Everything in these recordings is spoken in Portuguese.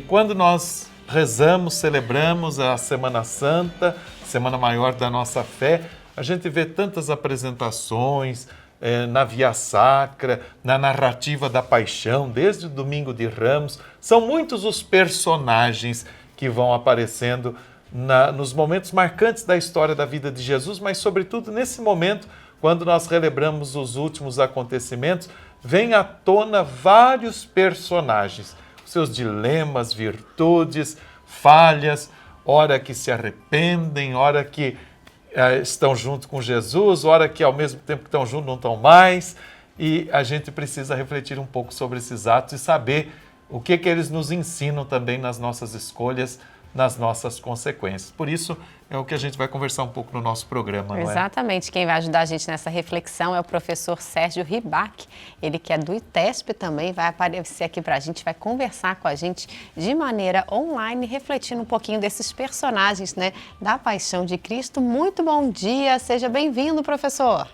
quando nós rezamos, celebramos a Semana Santa, Semana Maior da nossa fé, a gente vê tantas apresentações na Via Sacra, na narrativa da Paixão, desde o Domingo de Ramos. São muitos os personagens que vão aparecendo nos momentos marcantes da história da vida de Jesus, mas sobretudo nesse momento, quando nós relembramos os últimos acontecimentos, vem à tona vários personagens, seus dilemas, virtudes, falhas, ora que se arrependem, ora que estão junto com Jesus, ora que ao mesmo tempo que estão juntos não estão mais, e a gente precisa refletir um pouco sobre esses atos e saber o que eles nos ensinam também nas nossas escolhas, nas nossas consequências. Por isso, é o que a gente vai conversar um pouco no nosso programa, não é? Exatamente. Quem vai ajudar a gente nessa reflexão é o professor Sérgio Ribac. Ele que é do ITESP também vai aparecer aqui para a gente, vai conversar com a gente de maneira online, refletindo um pouquinho desses personagens, né, da Paixão de Cristo. Muito bom dia, seja bem-vindo, professor.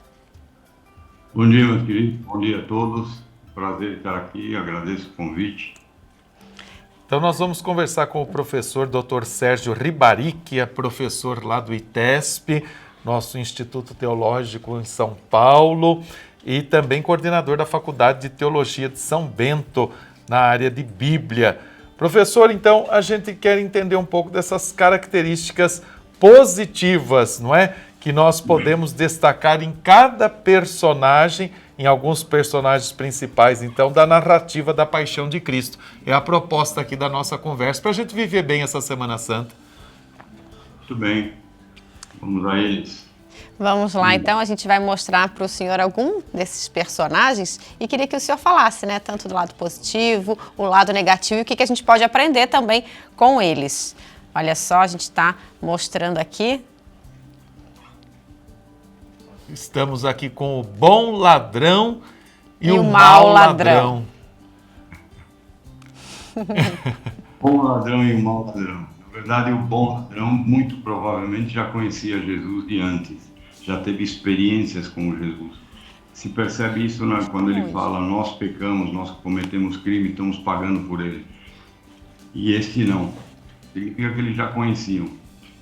Bom dia, meus queridos. Bom dia a todos. Prazer estar aqui, agradeço o convite. Então nós vamos conversar com o professor Dr. Sérgio Ribac, que é professor lá do ITESP, nosso Instituto Teológico em São Paulo, e também coordenador da Faculdade de Teologia de São Bento, na área de Bíblia. Professor, então, a gente quer entender um pouco dessas características positivas, não é? Que nós podemos destacar em cada personagem, em alguns personagens principais, então, da narrativa da Paixão de Cristo. É a proposta aqui da nossa conversa, para a gente viver bem essa Semana Santa. Muito bem, vamos a eles. Vamos lá, então, a gente vai mostrar para o senhor algum desses personagens e queria que o senhor falasse, né, tanto do lado positivo, o lado negativo e o que a gente pode aprender também com eles. Olha só, a gente está mostrando aqui. Estamos aqui com o bom ladrão e o mau ladrão. Bom ladrão e o mau ladrão. Na verdade, o bom ladrão muito provavelmente já conhecia Jesus de antes, já teve experiências com Jesus. Se percebe isso quando ele fala, nós pecamos, nós cometemos crime, estamos pagando por ele. E este não. Significa que eles já conheciam.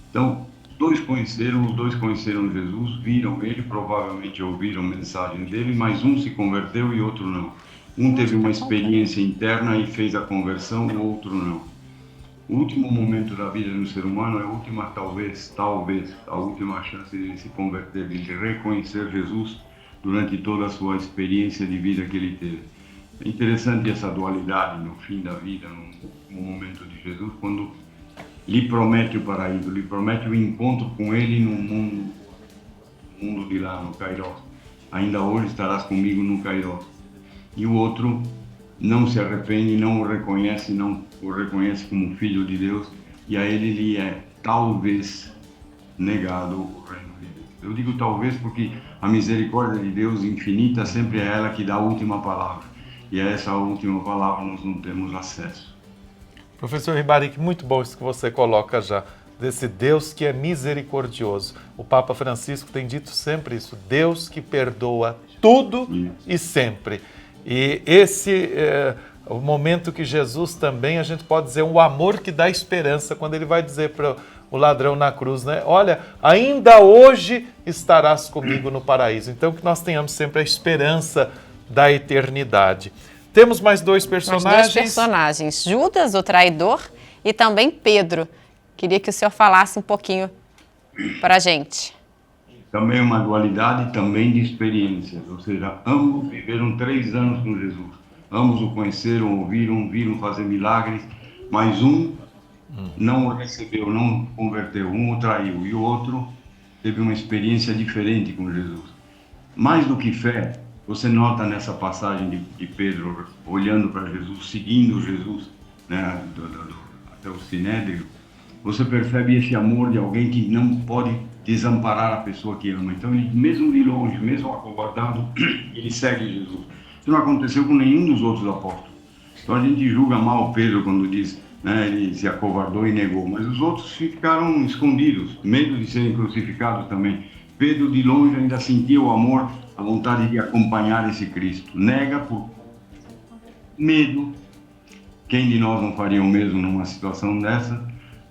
Então, os dois conheceram Jesus, viram ele, provavelmente ouviram mensagem dele, mas um se converteu e outro não. Um teve uma experiência interna e fez a conversão, o outro não. O último momento da vida do ser humano é a última, talvez, a última chance de ele se converter, de reconhecer Jesus durante toda a sua experiência de vida que ele teve. É interessante essa dualidade no fim da vida, no momento de Jesus, quando lhe promete o paraíso, lhe promete o encontro com ele no mundo de lá, no Kairós. Ainda hoje estarás comigo no Kairós. E o outro não se arrepende, não o reconhece como filho de Deus, e a ele lhe é talvez negado o reino de Deus. Eu digo talvez porque a misericórdia de Deus infinita sempre é ela que dá a última palavra, e a essa última palavra nós não temos acesso. Professor Ribac, muito bom isso que você coloca já, desse Deus que é misericordioso. O Papa Francisco tem dito sempre isso, Deus que perdoa tudo e sempre. E esse é o momento que Jesus também, a gente pode dizer, o amor que dá esperança, quando ele vai dizer para o ladrão na cruz, né? Olha, ainda hoje estarás comigo no paraíso. Então que nós tenhamos sempre a esperança da eternidade. Temos mais dois personagens. Judas, o traidor, e também Pedro. Queria que o senhor falasse um pouquinho para a gente. Também uma dualidade, também de experiências, ou seja, ambos viveram 3 anos com Jesus. Ambos o conheceram, ouviram, viram fazer milagres, mas um não o recebeu, não o converteu, um o traiu e o outro teve uma experiência diferente com Jesus. Mais do que fé, você nota nessa passagem de Pedro olhando para Jesus, seguindo Jesus, né, até o Sinédrio, você percebe esse amor de alguém que não pode desamparar a pessoa que ama. Então, ele, mesmo de longe, mesmo acovardado, ele segue Jesus. Isso não aconteceu com nenhum dos outros apóstolos. Então, a gente julga mal Pedro quando diz, né, ele se acovardou e negou, mas os outros ficaram escondidos, medo de serem crucificados também. Pedro, de longe, ainda sentia o amor, a vontade de acompanhar esse Cristo. Nega por medo, Quem de nós não faria o mesmo numa situação dessa?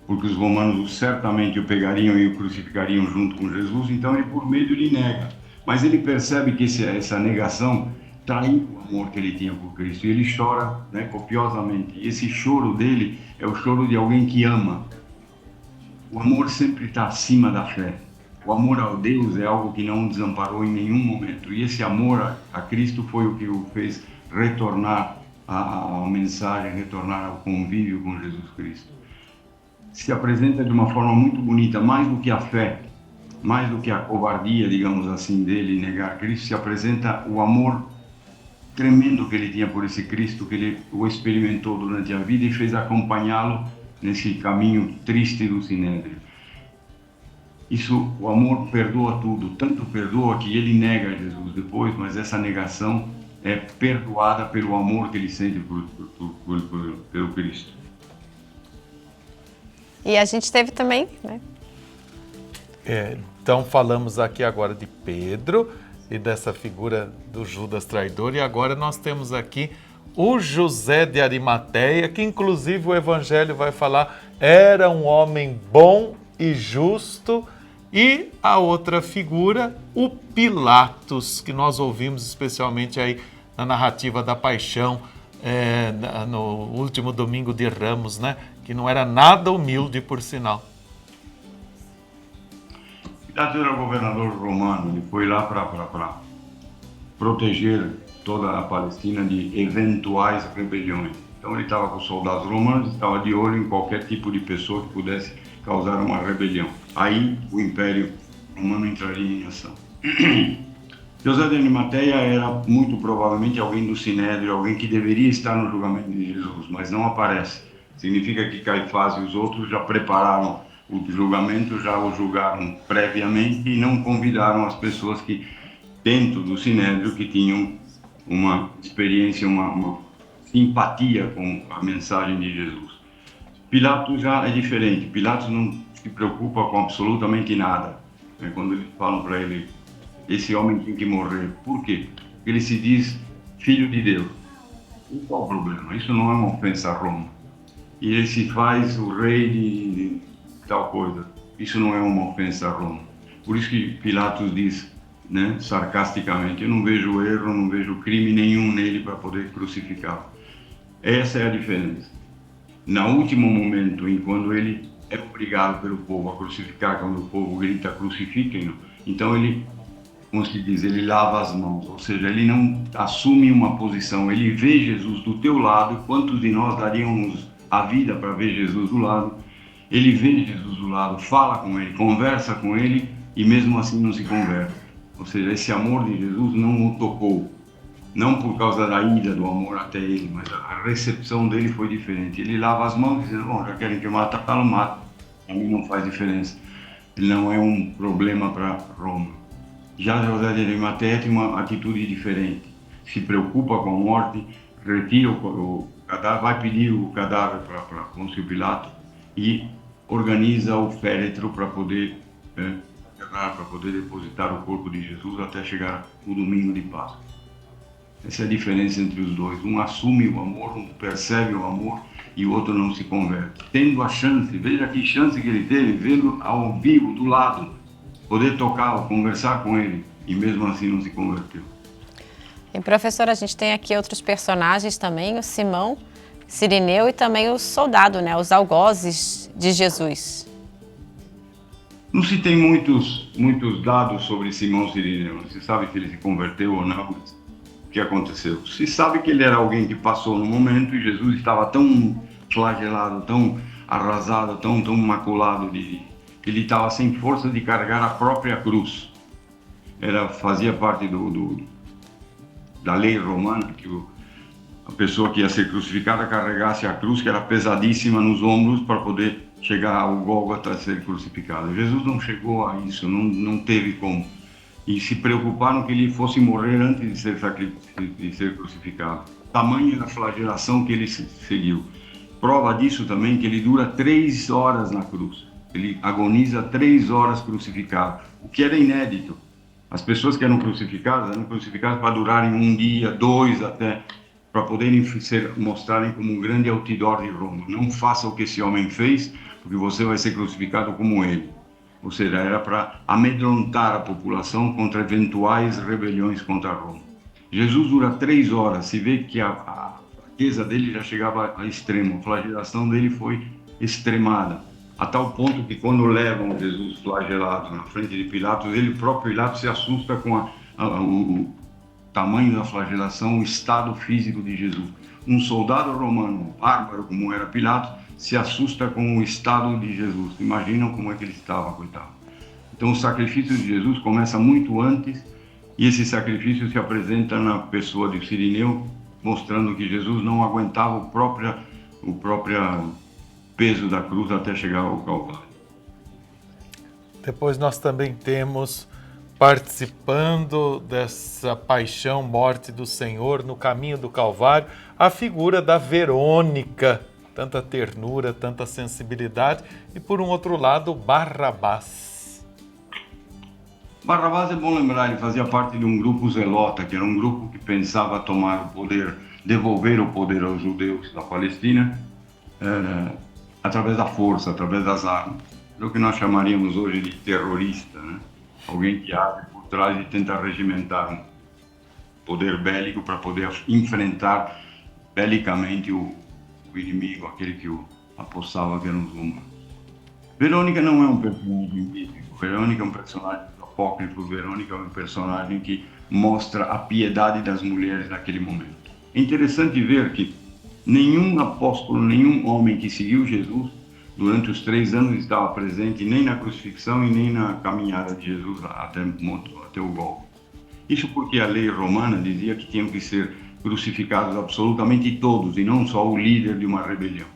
Porque os romanos certamente o pegariam e o crucificariam junto com Jesus, então ele por medo ele nega. Mas ele percebe que essa negação traiu o amor que ele tinha por Cristo, e ele chora, né, copiosamente. E esse choro dele é o choro de alguém que ama. O amor sempre está acima da fé. O amor ao Deus é algo que não o desamparou em nenhum momento. E esse amor a Cristo foi o que o fez retornar à mensagem, retornar ao convívio com Jesus Cristo. Se apresenta de uma forma muito bonita, mais do que a fé, mais do que a covardia, digamos assim, dele negar Cristo, se apresenta o amor tremendo que ele tinha por esse Cristo, que ele o experimentou durante a vida e fez acompanhá-lo nesse caminho triste do Sinédrio. Isso, o amor perdoa tudo, tanto perdoa que ele nega Jesus depois, mas essa negação é perdoada pelo amor que ele sente pelo Cristo. E a gente teve também, né? Então falamos aqui agora de Pedro e dessa figura do Judas traidor, e agora nós temos aqui o José de Arimateia, que inclusive o Evangelho vai falar era um homem bom e justo, e a outra figura, o Pilatos, que nós ouvimos especialmente aí na narrativa da Paixão, no último domingo de Ramos, né? Que não era nada humilde, por sinal. Pilatos era governador romano, ele foi lá para proteger toda a Palestina de eventuais rebeliões. Então ele estava com os soldados romanos, estava de olho em qualquer tipo de pessoa que pudesse causar uma rebelião. Aí o Império Romano entraria em ação. José de Arimateia era muito provavelmente alguém do Sinédrio, alguém que deveria estar no julgamento de Jesus, mas não aparece. Significa que Caifás e os outros já prepararam o julgamento, já o julgaram previamente e não convidaram as pessoas que, dentro do Sinédrio, que tinham uma experiência, uma simpatia com a mensagem de Jesus. Pilatos já é diferente. Pilatos não se preocupa com absolutamente nada. Quando eles falam para ele, esse homem tem que morrer. Por quê? Porque ele se diz filho de Deus. E qual o problema? Isso não é uma ofensa a Roma. E ele se faz o rei de tal coisa. Isso não é uma ofensa a Roma. Por isso que Pilatos diz, né, sarcasticamente, eu não vejo erro, não vejo crime nenhum nele para poder crucificá-lo. Essa é a diferença. No último momento, em quando ele é obrigado pelo povo a crucificar, quando o povo grita crucifiquem-no, então ele, como se diz, ele lava as mãos, ou seja, ele não assume uma posição, ele vê Jesus do teu lado. Quantos de nós daríamos a vida para ver Jesus do lado? Ele vê Jesus do lado, fala com ele, conversa com ele e mesmo assim não se converte. Ou seja, esse amor de Jesus não o tocou. Não por causa da ira do amor até ele, mas a recepção dele foi diferente. Ele lava as mãos dizendo, bom, já querem que eu matá-lo, mato. A mim não faz diferença. Ele não é um problema para Roma. Já José de Arimateia tem uma atitude diferente. Se preocupa com a morte, retira o cadáver, vai pedir o cadáver para Pôncio Pilato e organiza o féretro para poder depositar o corpo de Jesus até chegar o domingo de Páscoa. Essa é a diferença entre os dois. Um assume o amor, um percebe o amor e o outro não se converte. Tendo a chance, veja que chance que ele teve, vê-lo ao vivo, do lado, poder tocá-lo, conversar com ele, e mesmo assim não se converteu. E professor, a gente tem aqui outros personagens também, o Simão, Cirineu e também o soldado, né, os algozes de Jesus. Não se tem muitos dados sobre Simão Cirineu. Não se sabe se ele se converteu ou não. O que aconteceu? Se sabe que ele era alguém que passou no momento e Jesus estava tão flagelado, tão arrasado, tão maculado, que ele estava sem força de carregar a própria cruz. Fazia parte da lei romana, que a pessoa que ia ser crucificada carregasse a cruz, que era pesadíssima, nos ombros para poder chegar ao Gólgota a ser crucificado. Jesus não chegou a isso, não teve como. E se preocuparam que ele fosse morrer antes de ser crucificado. Tamanha era a flagelação que ele seguiu. Prova disso também que ele dura 3 horas na cruz. Ele agoniza 3 horas crucificado, o que era inédito. As pessoas que eram crucificadas para durarem 1 dia, 2 até. para poderem mostrarem como um grande outdoor de Roma. Não faça o que esse homem fez, porque você vai ser crucificado como ele. Ou seja, era para amedrontar a população contra eventuais rebeliões contra Roma. Jesus dura 3 horas, se vê que a fraqueza dele já chegava a extremo, a flagelação dele foi extremada, a tal ponto que quando levam Jesus flagelado na frente de Pilatos, ele próprio Pilatos se assusta com o tamanho da flagelação, o estado físico de Jesus. Um soldado romano, bárbaro como era Pilatos, se assusta com o estado de Jesus. Imaginam como é que ele estava, coitado. Então o sacrifício de Jesus começa muito antes, e esse sacrifício se apresenta na pessoa de Cirineu, mostrando que Jesus não aguentava o próprio peso da cruz até chegar ao Calvário. Depois nós também temos, participando dessa paixão, morte do Senhor no caminho do Calvário, a figura da Verônica, tanta ternura, tanta sensibilidade, e por um outro lado, Barrabás. Barrabás, é bom lembrar, ele fazia parte de um grupo zelota, que era um grupo que pensava tomar o poder, devolver o poder aos judeus da Palestina, através da força, através das armas. É o que nós chamaríamos hoje de terrorista, né? Alguém que age por trás e tenta regimentar um poder bélico para poder enfrentar belicamente o inimigo, aquele que o apossava, que eram os romanos. Verônica não é um personagem bíblico, Verônica é um personagem apócrifo, Verônica é um personagem que mostra a piedade das mulheres naquele momento. É interessante ver que nenhum apóstolo, nenhum homem que seguiu Jesus durante os 3 anos estava presente nem na crucifixão e nem na caminhada de Jesus até o golpe. Isso porque a lei romana dizia que tinham que ser crucificados absolutamente todos e não só o líder de uma rebelião.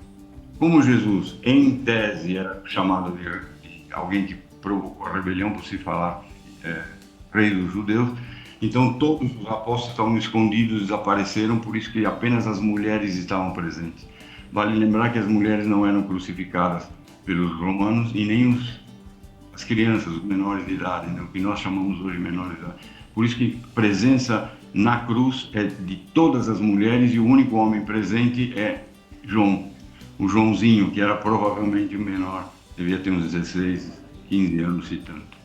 Como Jesus, em tese, era chamado de alguém que provocou a rebelião por se falar rei dos judeus, então todos os apóstolos estavam escondidos, desapareceram, por isso que apenas as mulheres estavam presentes. Vale lembrar que as mulheres não eram crucificadas pelos romanos e nem as crianças, os menores de idade, né? O que nós chamamos hoje de menores de idade. Por isso que presença na cruz é de todas as mulheres e o único homem presente é João, o Joãozinho, que era provavelmente o menor, devia ter uns 16, 15 anos, se tanto.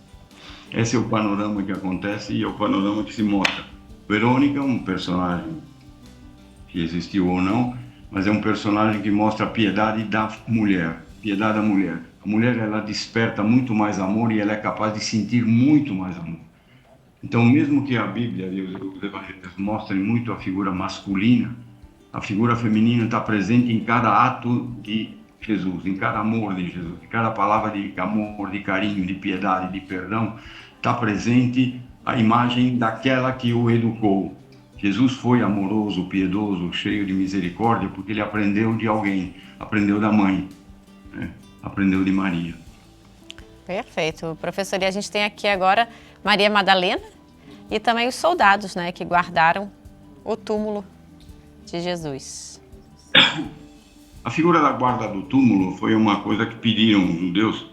Esse é o panorama que acontece e é o panorama que se mostra. Verônica é um personagem que existiu ou não, mas é um personagem que mostra a piedade da mulher, piedade da mulher. A mulher, ela desperta muito mais amor e ela é capaz de sentir muito mais amor. Então, mesmo que a Bíblia e os evangelhos mostrem muito a figura masculina, a figura feminina está presente em cada ato de Jesus, em cada amor de Jesus, em cada palavra de amor, de carinho, de piedade, de perdão, está presente a imagem daquela que o educou. Jesus foi amoroso, piedoso, cheio de misericórdia, porque ele aprendeu de alguém, aprendeu da mãe, né? Aprendeu de Maria. Perfeito. Professor, e a gente tem aqui agora Maria Madalena e também os soldados, né, que guardaram o túmulo de Jesus. A figura da guarda do túmulo foi uma coisa que pediram os judeus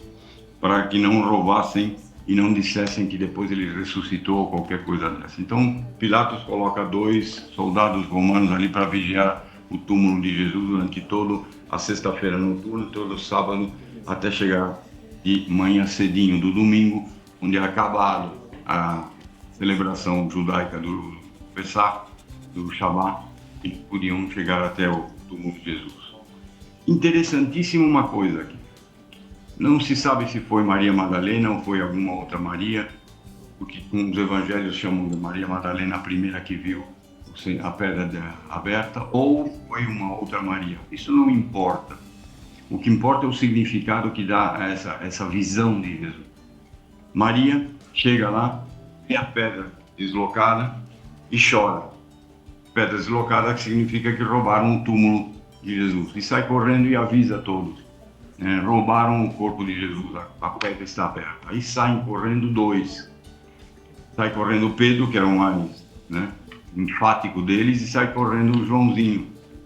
para que não roubassem e não dissessem que depois ele ressuscitou ou qualquer coisa dessa. Então, Pilatos coloca 2 soldados romanos ali para vigiar o túmulo de Jesus durante toda a sexta-feira noturna, todo sábado, até chegar de manhã cedinho do domingo, onde é acabado a celebração judaica do Pessah, do Shabat, e podiam chegar até o túmulo de Jesus. Interessantíssimo uma coisa aqui. Não se sabe se foi Maria Madalena ou foi alguma outra Maria, porque os evangelhos chamam de Maria Madalena a primeira que viu a pedra aberta, ou foi uma outra Maria. Isso não importa. O que importa é o significado que dá essa visão de Jesus. Maria chega lá, vê a pedra deslocada e chora. Pedra deslocada que significa que roubaram o túmulo de Jesus. E sai correndo e avisa todos. Roubaram o corpo de Jesus, a pedra está aberta. Aí saem correndo 2. Sai correndo Pedro, que era o mais enfático deles, e sai correndo o Joãozinho,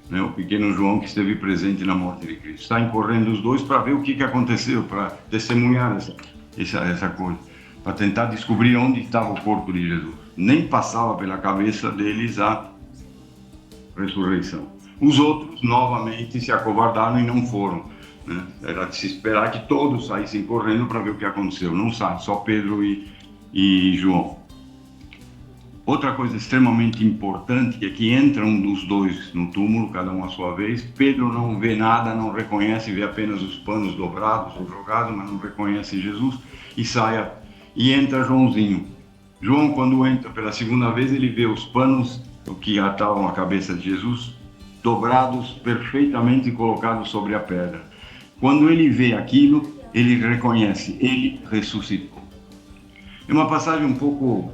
o pequeno João que esteve presente na morte de Cristo. Saem correndo os 2 para ver o que aconteceu, para testemunhar essa coisa, para tentar descobrir onde estava o corpo de Jesus. Nem passava pela cabeça deles a ressurreição. Os outros, novamente, se acovardaram e não foram. Né? Era de se esperar que todos saíssem correndo para ver o que aconteceu. Não saem, só Pedro e João. Outra coisa extremamente importante é que entra um dos dois no túmulo, cada um à sua vez. Pedro não vê nada, não reconhece, vê apenas os panos dobrados ou jogados, mas não reconhece Jesus e entra Joãozinho. João, quando entra pela segunda vez, ele vê os panos que atavam a cabeça de Jesus dobrados perfeitamente e colocados sobre a pedra. Quando ele vê aquilo, ele reconhece, ele ressuscitou. É uma passagem um pouco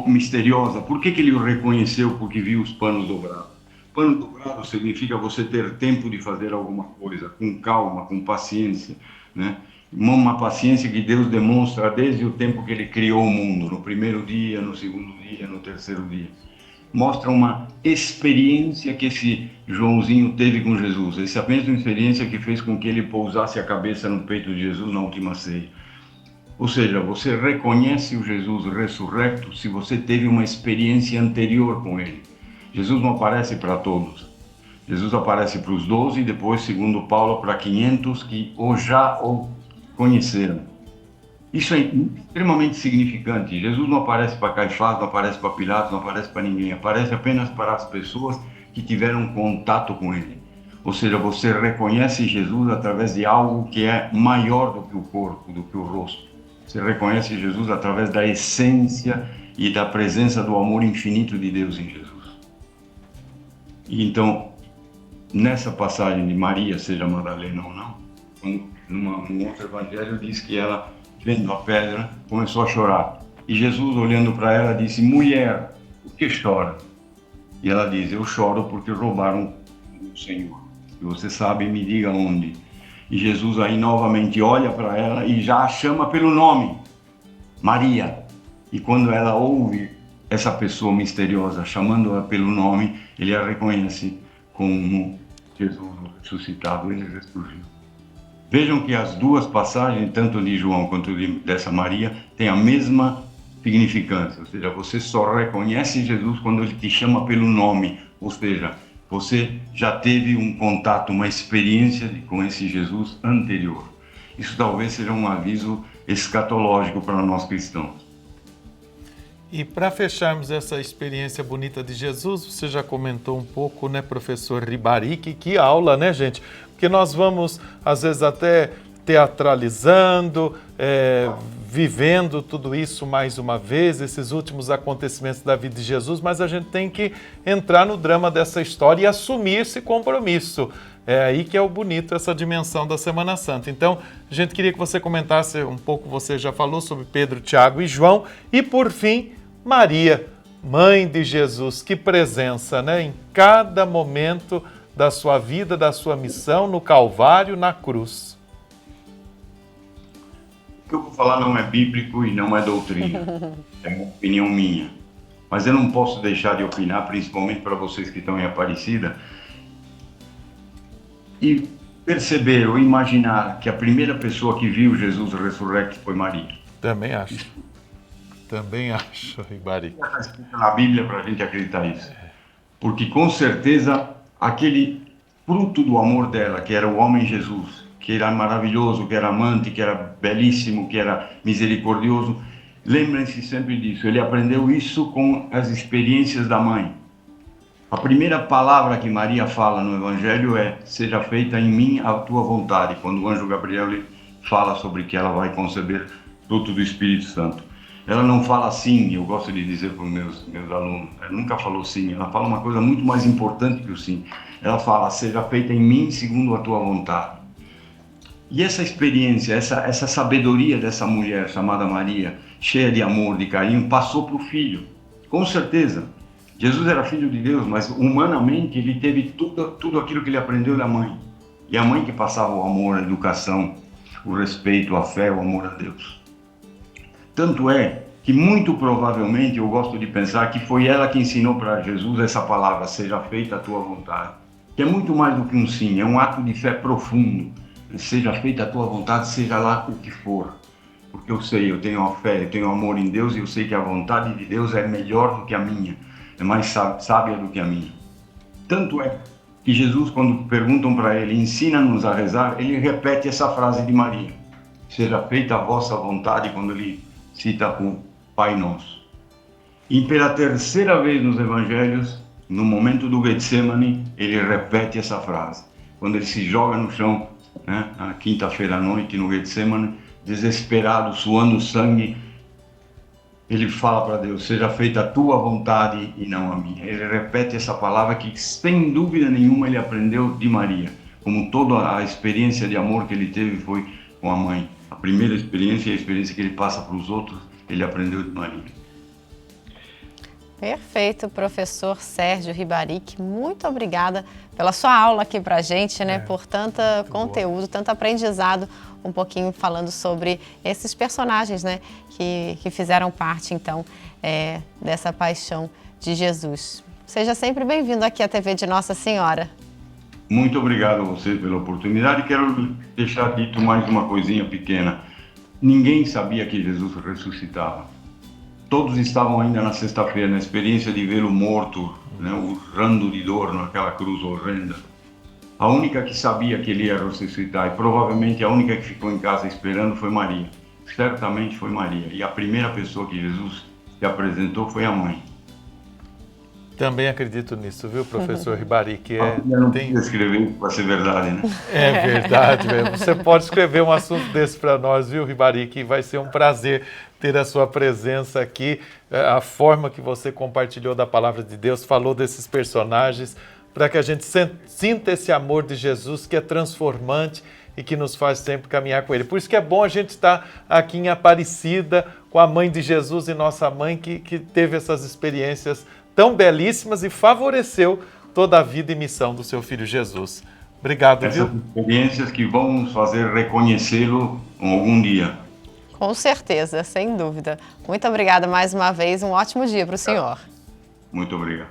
misteriosa. Por que ele o reconheceu? Porque viu os panos dobrados. Pano dobrado significa você ter tempo de fazer alguma coisa, com calma, com paciência, né? Uma paciência que Deus demonstra desde o tempo que Ele criou o mundo, no primeiro dia, no segundo dia, no terceiro dia. Mostra uma experiência que esse Joãozinho teve com Jesus, essa mesma experiência que fez com que ele pousasse a cabeça no peito de Jesus na última ceia. Ou seja, você reconhece o Jesus ressurrecto se você teve uma experiência anterior com ele. Jesus não aparece para todos. Jesus aparece para os 12 e depois, segundo Paulo, para 500 que já o conheceram. Isso é extremamente significante. Jesus não aparece para Caifás, não aparece para Pilatos, não aparece para ninguém. Aparece apenas para as pessoas que tiveram contato com ele. Ou seja, você reconhece Jesus através de algo que é maior do que o corpo, do que o rosto. Você reconhece Jesus através da essência e da presença do amor infinito de Deus em Jesus. E então, nessa passagem de Maria, seja Madalena ou não, num outro evangelho diz que ela, vendo a pedra, começou a chorar. E Jesus, olhando para ela, disse: mulher, por que chora? E ela diz: eu choro porque roubaram o Senhor. Se você sabe, me diga onde. E Jesus aí novamente olha para ela e já a chama pelo nome, Maria. E quando ela ouve essa pessoa misteriosa chamando-a pelo nome, ele a reconhece como Jesus ressuscitado, ele ressurgiu. Vejam que as duas passagens, tanto de João quanto dessa Maria, têm a mesma significância. Ou seja, você só reconhece Jesus quando ele te chama pelo nome. Ou seja, você já teve um contato, uma experiência com esse Jesus anterior. Isso talvez seja um aviso escatológico para nós cristãos. E para fecharmos essa experiência bonita de Jesus, você já comentou um pouco, né, professor Ribari, que aula, né, gente? Porque nós vamos, às vezes, até teatralizando, vivendo tudo isso mais uma vez, esses últimos acontecimentos da vida de Jesus, mas a gente tem que entrar no drama dessa história e assumir esse compromisso. É aí que é o bonito, essa dimensão da Semana Santa. Então, a gente queria que você comentasse um pouco, você já falou sobre Pedro, Tiago e João, e por fim, Maria, mãe de Jesus. Que presença, né? Em cada momento da sua vida, da sua missão, no Calvário, na cruz. O que eu vou falar não é bíblico e não é doutrina, é uma opinião minha. Mas eu não posso deixar de opinar, principalmente para vocês que estão em Aparecida, e perceber ou imaginar que a primeira pessoa que viu Jesus ressurrecto foi Maria. Também acho. Também acho, Ribari. Está escrito na Bíblia para a gente acreditar nisso. Porque com certeza aquele fruto do amor dela, que era o homem Jesus, que era maravilhoso, que era amante, que era belíssimo, que era misericordioso, lembrem-se sempre disso. Ele aprendeu isso com as experiências da mãe. A primeira palavra que Maria fala no Evangelho é: seja feita em mim a tua vontade, quando o anjo Gabriel fala sobre que ela vai conceber fruto do Espírito Santo. Ela não fala sim, eu gosto de dizer para os meus alunos, ela nunca falou sim, ela fala uma coisa muito mais importante que o sim. Ela fala: seja feita em mim segundo a tua vontade. E essa experiência, essa sabedoria dessa mulher chamada Maria, cheia de amor, de carinho, passou para o filho, com certeza. Jesus era filho de Deus, mas humanamente ele teve tudo aquilo que ele aprendeu da mãe. E a mãe que passava o amor, a educação, o respeito, a fé, o amor a Deus. Tanto é que muito provavelmente eu gosto de pensar que foi ela que ensinou para Jesus essa palavra: seja feita a tua vontade. Que é muito mais do que um sim, é um ato de fé profundo. Seja feita a tua vontade, seja lá o que for. Porque eu sei, eu tenho a fé, eu tenho amor em Deus e eu sei que a vontade de Deus é melhor do que a minha. é mais sábia do que a minha. Tanto é que Jesus, quando perguntam para ele, ensina-nos a rezar, ele repete essa frase de Maria: seja feita a vossa vontade, quando ele cita o Pai Nosso. E pela terceira vez nos evangelhos, no momento do Getsemane, ele repete essa frase. Quando ele se joga no chão, né, na quinta-feira à noite, no Getsemane, desesperado, suando sangue, ele fala para Deus: seja feita a tua vontade e não a minha. Ele repete essa palavra que, sem dúvida nenhuma, ele aprendeu de Maria. Como toda a experiência de amor que ele teve foi com a mãe. A primeira experiência e a experiência que ele passa para os outros, ele aprendeu de Maria. Perfeito, professor Sérgio Ribaric, muito obrigada pela sua aula aqui pra gente, né? Por tanto conteúdo, tanto aprendizado, um pouquinho falando sobre esses personagens, né? Que fizeram parte, então, dessa paixão de Jesus. Seja sempre bem-vindo aqui à TV de Nossa Senhora. Muito obrigado a você pela oportunidade. Quero deixar dito mais uma coisinha pequena. Ninguém sabia que Jesus ressuscitava. Todos estavam ainda na sexta-feira, na experiência de vê-lo morto, né, urrando de dor naquela cruz horrenda. A única que sabia que ele ia ressuscitar, e provavelmente a única que ficou em casa esperando, foi Maria. Certamente foi Maria. E a primeira pessoa que Jesus se apresentou foi a mãe. Também acredito nisso, viu, professor Ribaric? Eu não podia escrever para ser verdade, né? É verdade, você pode escrever um assunto desse para nós, viu, Ribaric? Vai ser um prazer ter a sua presença aqui, a forma que você compartilhou da palavra de Deus, falou desses personagens, para que a gente sinta esse amor de Jesus que é transformante e que nos faz sempre caminhar com Ele. Por isso que é bom a gente estar aqui em Aparecida, com a mãe de Jesus e nossa mãe, que teve essas experiências tão belíssimas e favoreceu toda a vida e missão do seu filho Jesus. Obrigado, Essas viu? experiências que vão nos fazer reconhecê-lo algum dia. Com certeza, sem dúvida. Muito obrigada mais uma vez, um ótimo dia para o senhor. Muito obrigado.